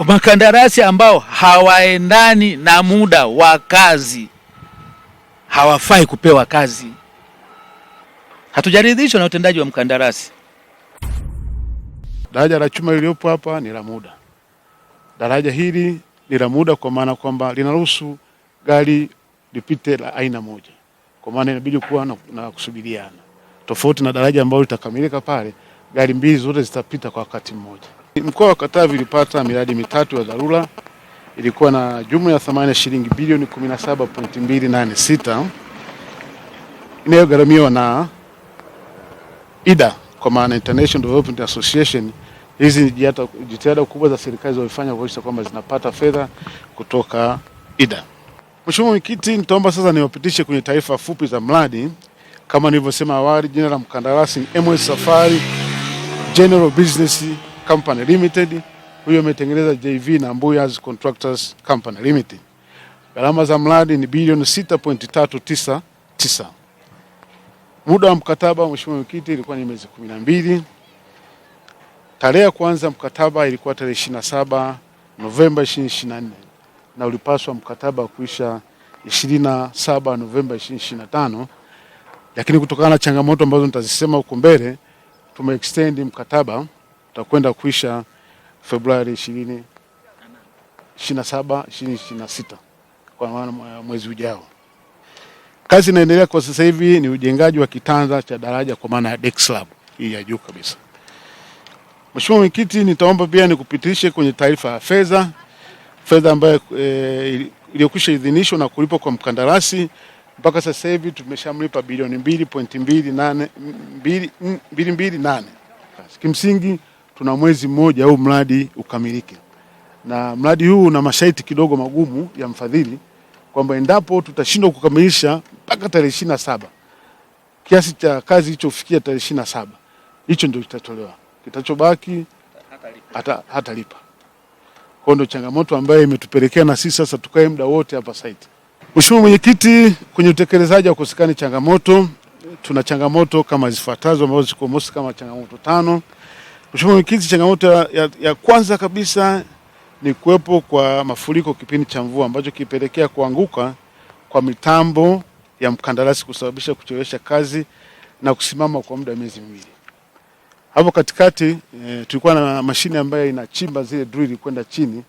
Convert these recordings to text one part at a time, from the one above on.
makandarasi ambao hawaendani na muda wa kazi hawafai kupewa kazi. Hatujaridhishwa na utendaji wa mkandarasi. Daraja la chuma lililopo hapa ni la muda. Daraja hili ni la muda kwa maana kwamba linaruhusu gari lipite la aina moja. Kwa maana inabidi kuwa na kusubiriana. Tofauti na daraja ambalo litakamilika pale, gari mbili zote zitapita kwa wakati mmoja. Mkoa wa Katavi ulipata miradi mitatu ya dharura. Ilikuwa na jumla ya thamani ya shilingi bilioni 17.286 inayogharamiwa na IDA kwa maana International Development Association. Hizi ni jitihada kubwa za serikali zilizofanya kuhakikisha kwamba zinapata fedha kutoka IDA. Mheshimiwa Mwenyekiti, nitaomba sasa niwapitishe kwenye taarifa fupi za mradi. Kama nilivyosema awali, jina la mkandarasi ni MS Safari General Business Company Limited. Huyo ametengeneza JV na Mbuyas Contractors Company Limited. Gharama za mradi ni bilioni 6.399. Muda wa mkataba, Mheshimiwa Mwenyekiti, ilikuwa ni miezi 12. Tarehe ya kwanza mkataba ilikuwa tarehe 27 Novemba 2024 na ulipaswa mkataba kuisha 27 Novemba 2025, lakini kutokana na changamoto ambazo nitazisema huko mbele tumeextend mkataba utakwenda kuisha Februari 27 2026 kwa maana mwezi ujao. Kazi inaendelea kwa sasa hivi ni ujengaji wa kitanda cha daraja kwa maana ya deck slab hii ya juu kabisa. Mheshimiwa Mwenyekiti, nitaomba pia nikupitishe kwenye taarifa ya fedha ambayo iliyokwisha idhinishwa na kulipwa kwa mkandarasi. Mpaka sasa hivi tumeshamlipa bilioni 2.228. Kimsingi tuna mwezi mmoja au mradi ukamilike. Na mradi huu una masharti kidogo magumu ya mfadhili kwamba endapo tutashindwa kukamilisha mpaka tarehe 27, kiasi cha kazi kilichofikia tarehe 27, hicho ndio kitatolewa. Kitachobaki hatalipa. Kwa ndio changamoto ambayo imetupelekea na sisi sasa tukae muda wote hapa site. Mheshimiwa Mwenyekiti, kwenye utekelezaji wa kusikani changamoto, tuna changamoto kama zifuatazo ambazo ziko mosi kama changamoto 5. Mheshimiwa Mwenyekiti, changamoto ya kwanza kabisa ni kuwepo kwa mafuriko kipindi cha mvua ambacho kipelekea kuanguka kwa mitambo ya mkandarasi kusababisha kuchelewesha kazi na kusimama kwa muda wa miezi miwili. Hapo katikati tulikuwa na mashine ambayo inachimba zile drill kwenda chini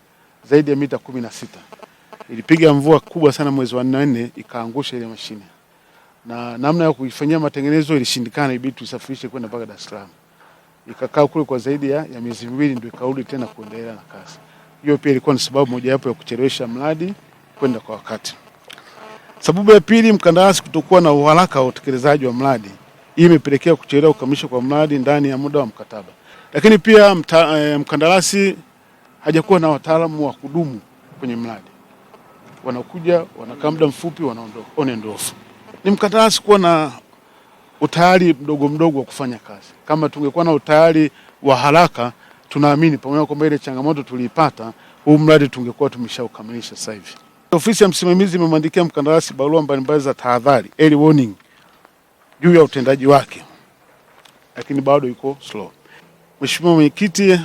zaidi ya mita 16. Ilipiga mvua kubwa sana mwezi wa 4 ikaangusha ile mashine. Na namna ya kuifanyia matengenezo ilishindikana, ibidi tusafirishe kwenda mpaka Dar es Salaam. Ikakaa kule kwa zaidi ya miezi miwili ndio ikarudi tena kuendelea na kazi. Hiyo pia ilikuwa ni sababu mojawapo ya kuchelewesha mradi kwenda kwa wakati. Sababu ya pili, mkandarasi kutokuwa na uharaka wa utekelezaji wa mradi. Hii imepelekea kuchelewa kukamilisha kwa mradi ndani ya muda wa mkataba. Lakini pia mkandarasi hajakuwa na wataalamu wa kudumu kwenye mradi. Wanakuja, wanakaa muda mfupi, wanaondoka, on and off. Ni mkandarasi kuwa na utayari mdogo wa kufanya kazi. Kama tungekuwa na utayari wa haraka, tunaamini pamoja kwamba ile changamoto tuliipata, huu mradi tungekuwa tumeshaukamilisha sasa hivi. Ofisi ya msimamizi imemwandikia mkandarasi barua mbalimbali za tahadhari, early warning, juu ya utendaji wake, lakini bado yuko slow. Mheshimiwa Mwenyekiti,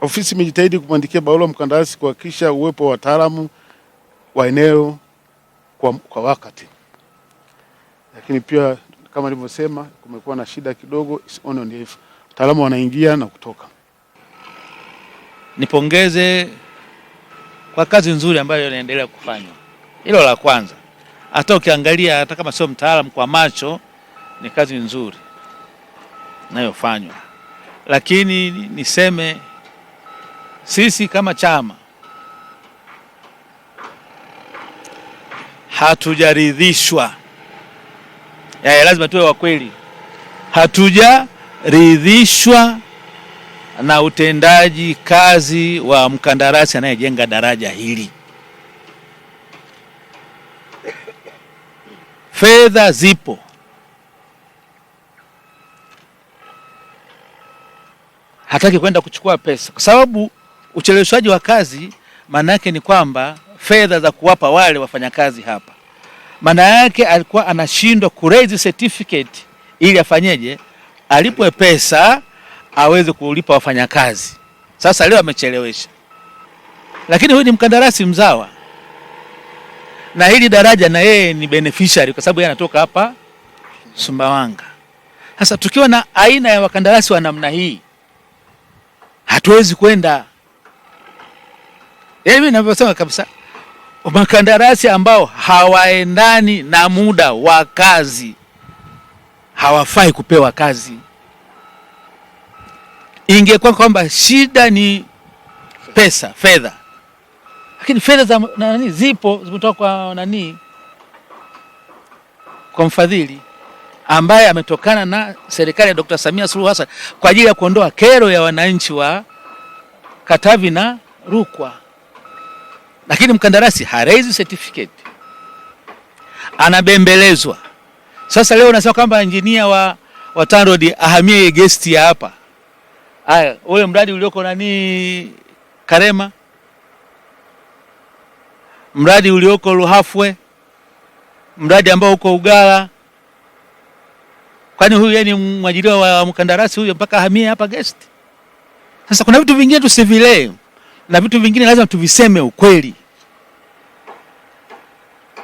ofisi imejitahidi kumwandikia barua mkandarasi kuhakikisha uwepo wa wataalamu wa eneo kwa wakati. Lakini pia kama nilivyosema, kumekuwa na shida kidogo, on and off. Wataalamu wanaingia na kutoka. Nipongeze kwa kazi nzuri ambayo inaendelea kufanywa. Hilo la kwanza. Hata ukiangalia hata kama sio mtaalamu kwa macho ni kazi nzuri inayofanywa. Lakini niseme sisi kama chama hatujaridhishwa. Lazima tuwe wa kweli. Hatujaridhishwa na utendaji kazi wa mkandarasi anayejenga daraja hili. Fedha zipo. Hataki kwenda kuchukua pesa kwa sababu ucheleweshaji wa kazi maana yake ni kwamba fedha za kuwapa wale wafanyakazi hapa. Maana yake alikuwa anashindwa kuraise certificate ili afanyeje? Alipwe pesa aweze kulipa wafanyakazi. Sasa leo amechelewesha. lakini huyu ni mkandarasi mzawa, na hili daraja na yeye ni beneficiary kwa sababu yeye anatoka hapa Sumbawanga. Sasa tukiwa na aina ya wakandarasi wa namna hii hatuwezi kwenda. Mimi ninavyosema kabisa, makandarasi ambao hawaendani na muda wa kazi hawafai kupewa kazi. Ingekuwa kwamba shida ni pesa, fedha, lakini fedha za nani zipo, zimetoka kwa nani? Kwa mfadhili ambaye ametokana na serikali ya Dr. Samia Suluhu Hassan kwa ajili ya kuondoa kero ya wananchi wa Katavi na Rukwa. Lakini mkandarasi haraisi certificate, anabembelezwa. Sasa leo unasema kwamba injinia wa TANROADS ahamie guest ya hapa. Haya, ule mradi ulioko nani Karema, mradi ulioko Luhafwe, mradi ambao uko Ugala, kwani huyu yeye ni mwajiriwa wa mkandarasi huyo mpaka ahamie hapa guest? Sasa kuna vitu vingine tusivilee na vitu vingine lazima tuviseme ukweli.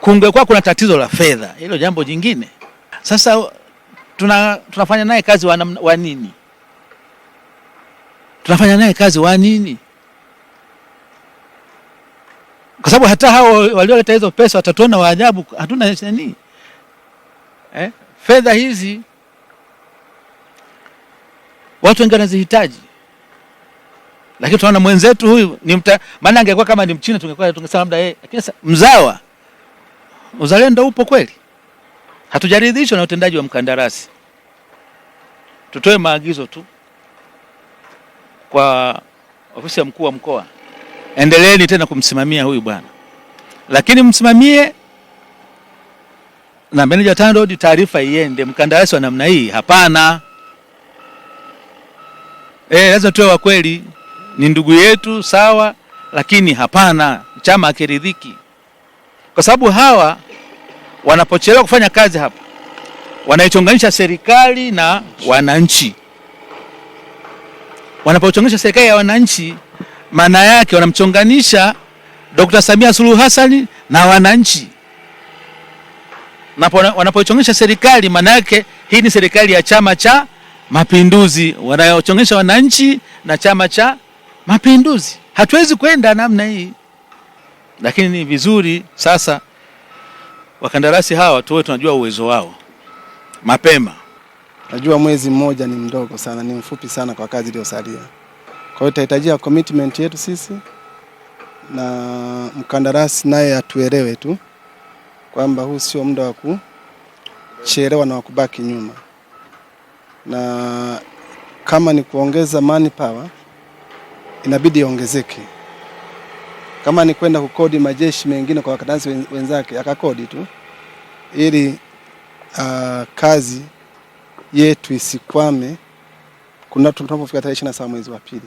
Kungekuwa kuna tatizo la fedha, hilo jambo jingine. Sasa tunafanya naye kazi wa nini? Tunafanya naye kazi wa nini? Kwa sababu hata hao walioleta hizo pesa watatuona wa ajabu, hatuna nini. Fedha hizi watu wengi wanazihitaji. Lakini tunaona mwenzetu huyu ni maana angekuwa kama ni Mchina tungesema labda yeye, lakini mzawa, uzalendo upo kweli. Hatujaridhishwa na utendaji wa mkandarasi. Tutoe maagizo tu kwa ofisi ya mkuu wa mkoa, endeleeni tena kumsimamia huyu bwana, lakini msimamie na meneja TANROADS, taarifa iende. Mkandarasi wa namna hii hapana. Lazima tuwe wa kweli, ni ndugu yetu sawa, lakini hapana, chama hakiridhiki. Kwa sababu hawa wanapochelewa kufanya kazi hapa wanaichonganisha serikali na wananchi. Wanapochonganisha serikali ya wananchi, maana yake wanamchonganisha Dr. Samia Suluhu Hassan na wananchi. Wanapochonganisha serikali, maana yake hii ni serikali ya Chama cha Mapinduzi, wanayochonganisha wananchi na Chama cha Mapinduzi. Hatuwezi kwenda namna hii. Lakini ni vizuri sasa wakandarasi hawa tuwe tunajua uwezo wao mapema. Najua mwezi mmoja ni mdogo sana, ni mfupi sana kwa kazi iliyosalia. Kwa hiyo itahitajia commitment yetu sisi na mkandarasi naye atuelewe tu kwamba huu sio muda wa kuchelewa na kubaki nyuma. Na kama ni kuongeza manpower inabidi iongezeke. Kama ni kwenda kukodi majeshi mengine kwa wakandarasi wenzake akakodi tu ili kazi yetu isikwame tunapofika tarehe 27 mwezi wa pili.